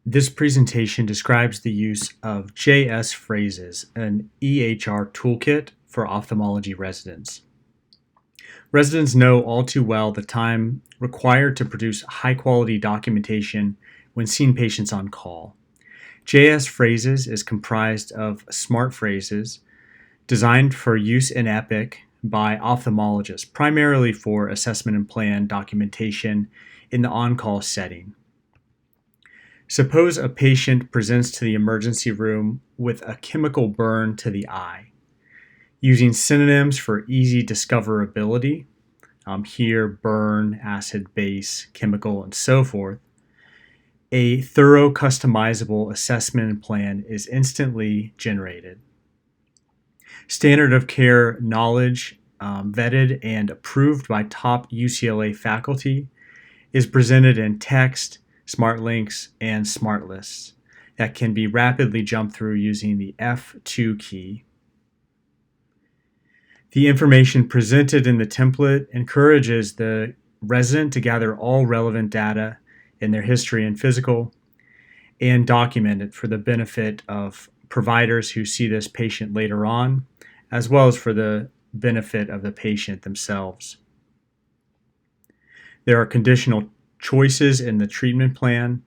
This presentation describes the use of JSPhrases, an EHR toolkit for ophthalmology residents. Residents know all too well the time required to produce high-quality documentation when seeing patients on call. JSPhrases is comprised of smart phrases designed for use in Epic by ophthalmologists, primarily for assessment and plan documentation in the on-call setting. Suppose a patient presents to the emergency room with a chemical burn to the eye. Using synonyms for easy discoverability, here burn, acid, base, chemical, and so forth, a thorough customizable assessment and plan is instantly generated. Standard of care knowledge, vetted and approved by top UCLA faculty, is presented in text, smart links, and smart lists that can be rapidly jumped through using the F2 key. The information presented in the template encourages the resident to gather all relevant data in their history and physical and document it for the benefit of providers who see this patient later on, as well as for the benefit of the patient themselves. There are conditional choices in the treatment plan,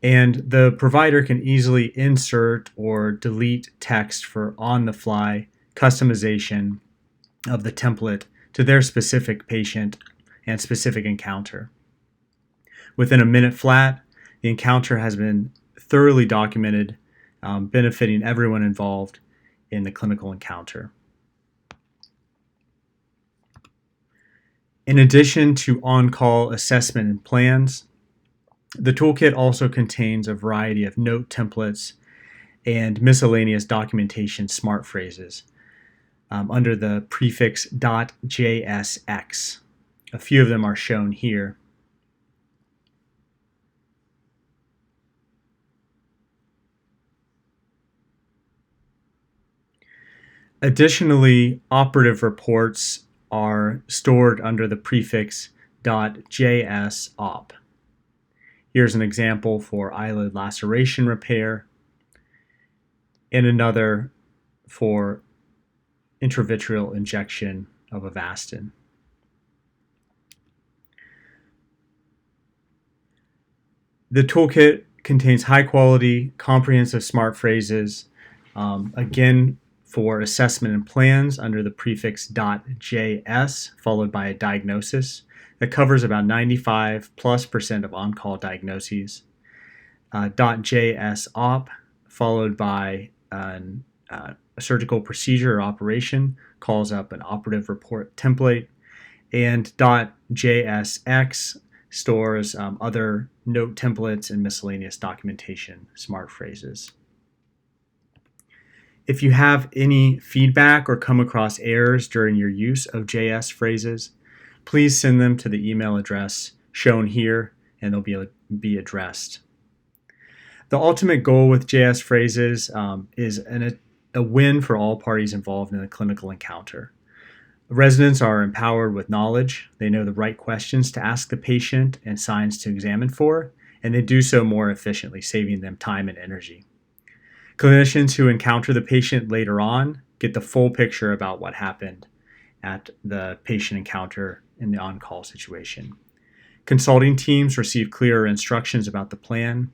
and the provider can easily insert or delete text for on-the-fly customization of the template to their specific patient and specific encounter. Within a minute flat, the encounter has been thoroughly documented, benefiting everyone involved in the clinical encounter. In addition to on-call assessment and plans, the toolkit also contains a variety of note templates and miscellaneous documentation smart phrases under the prefix .jsx. A few of them are shown here. Additionally, operative reports are stored under the prefix .jsop. Here's an example for eyelid laceration repair, and another for intravitreal injection of Avastin. The toolkit contains high-quality, comprehensive smart phrases, again, for assessment and plans under the prefix .js followed by a diagnosis that covers about 95+% of on-call diagnoses. .jsop followed by a surgical procedure or operation calls up an operative report template, and .jsx stores other note templates and miscellaneous documentation smart phrases. If you have any feedback or come across errors during your use of JSPhrases, please send them to the email address shown here and they'll be addressed. The ultimate goal with JSPhrases is a win for all parties involved in a clinical encounter. Residents are empowered with knowledge, they know the right questions to ask the patient and signs to examine for, and they do so more efficiently, saving them time and energy. Clinicians who encounter the patient later on get the full picture about what happened at the patient encounter in the on-call situation. Consulting teams receive clearer instructions about the plan.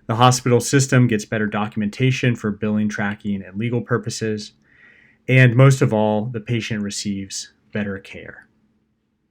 The hospital system gets better documentation for billing, tracking, and legal purposes. And most of all, the patient receives better care.